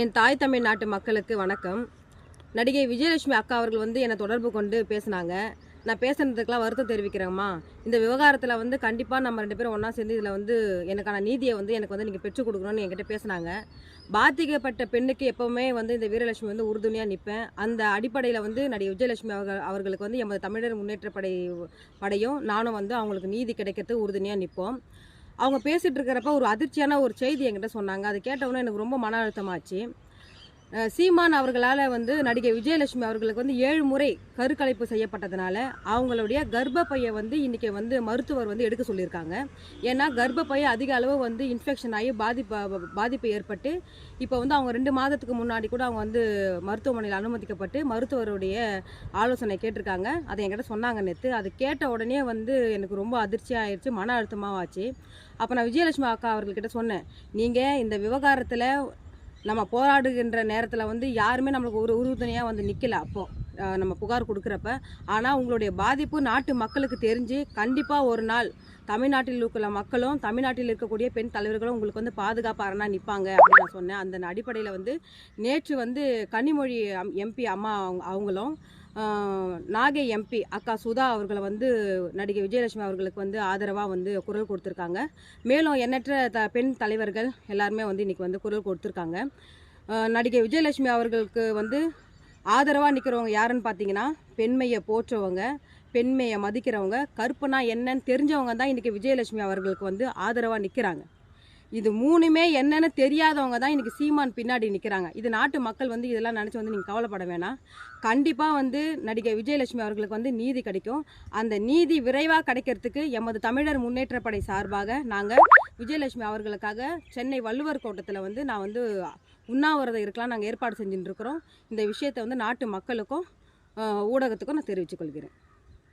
என் தாய் தமிழ் நாட்டு மக்களுக்கு வணக்கம். நடிகை விஜயலட்சுமி அக்கா அவர்கள் என்னை தொடர்பு கொண்டு பேசினாங்க. நான் பேசுனதுக்கெல்லாம் வருத்தம் தெரிவிக்கிறேம்மா. இந்த விவகாரத்தில் கண்டிப்பாக நம்ம 2 பேரும் ஒன்றா சேர்ந்து இதில் எனக்கான நீதியை எனக்கு நீங்கள் பெற்றுக் கொடுக்கணும்னு என்கிட்ட பேசினாங்க. பாதிக்கப்பட்ட பெண்ணுக்கு எப்போவுமே இந்த வீரலட்சுமி உறுதுணையாக நிற்பேன். அந்த அடிப்படையில் நடிகை விஜயலட்சுமி அவர்களுக்கு எமது தமிழர் முன்னேற்ற படையும் நானும் அவங்களுக்கு நீதி கிடைக்கிறதுக்கு உறுதுணையாக நிற்போம். அவங்க பேசிகிட்டு இருக்கிறப்ப ஒரு அதிர்ச்சியான ஒரு செய்தி என்கிட்ட சொன்னாங்க. அதை கேட்டவுடனே எனக்கு ரொம்ப மன அழுத்தமாச்சு. சீமான் அவர்களால் நடிகை விஜயலட்சுமி அவர்களுக்கு 7 முறை கருக்கலைப்பு செய்யப்பட்டதுனால அவங்களுடைய கர்ப்பப்பையை இன்றைக்கி மருத்துவர் எடுக்க சொல்லியிருக்காங்க. ஏன்னா கர்ப்பப்பையை அதிக அளவு இன்ஃபெக்ஷன் ஆகி பாதிப்பு ஏற்பட்டு இப்போ அவங்க 2 மாதத்துக்கு முன்னாடி கூட அவங்க மருத்துவமனையில் அனுமதிக்கப்பட்டு மருத்துவருடைய ஆலோசனை கேட்டிருக்காங்க. அதை என்கிட்ட சொன்னாங்க நேற்று. அது கேட்ட உடனே எனக்கு ரொம்ப அதிர்ச்சியாகிடுச்சு, மன அழுத்தமாக ஆச்சு. அப்போ நான் விஜயலட்சுமி அக்கா அவர்கள்கிட்ட சொன்னேன், நீங்கள் இந்த விவகாரத்தில் நம்ம போராடுகின்ற நேரத்தில் யாருமே நம்மளுக்கு ஒரு உறுதுணையாக நிற்கல. அப்போது நம்ம புகார் கொடுக்குறப்ப. ஆனால் உங்களுடைய பாதிப்பு நாட்டு மக்களுக்கு தெரிஞ்சு கண்டிப்பாக ஒரு நாள் தமிழ்நாட்டில் இருக்கிற மக்களும் தமிழ்நாட்டில் இருக்கக்கூடிய பெண் தலைவர்களும் உங்களுக்கு பாதுகாப்பு அரணாக நிற்பாங்க அப்படின்னு நான் சொன்னேன். அந்த அடிப்படையில் நேற்று கனிமொழி எம்பி அம்மா அவங்களும் நாகை எம்பி அக்கா சுதா அவர்களை நடிகை விஜயலட்சுமி அவர்களுக்கு ஆதரவாக குரல் கொடுத்துருக்காங்க. மேலும் எண்ணற்ற பெண் தலைவர்கள் எல்லாருமே இன்றைக்கி குரல் கொடுத்துருக்காங்க. நடிகை விஜயலட்சுமி அவர்களுக்கு ஆதரவாக நிற்கிறவங்க யாருன்னு பார்த்தீங்கன்னா, பெண்மையை போற்றவங்க, பெண்மையை மதிக்கிறவங்க, கற்பனா என்னன்னு தெரிஞ்சவங்க தான் இன்றைக்கி விஜயலட்சுமி அவர்களுக்கு ஆதரவாக நிற்கிறாங்க. இது 3மே என்னென்னு தெரியாதவங்க தான் இன்றைக்கி சீமான் பின்னாடி நிற்கிறாங்க. இது நாட்டு மக்கள் இதெல்லாம் நினச்சி நீங்கள் கவலைப்பட வேணாம். கண்டிப்பாக நடிகை விஜயலட்சுமி அவர்களுக்கு நீதி கிடைக்கும். அந்த நீதி விரைவாக கிடைக்கிறதுக்கு எமது தமிழர் முன்னேற்ற படை சார்பாக நாங்கள் விஜயலட்சுமி அவர்களுக்காக சென்னை வள்ளுவர் கோட்டத்தில் நான் உண்ணாவிரதம் இருக்கலாம் நாங்கள் ஏற்பாடு செஞ்சுட்டு இருக்கிறோம். இந்த விஷயத்தை நாட்டு மக்களுக்கும் ஊடகத்துக்கும் நான் தெரிவித்துக் கொள்கிறேன்.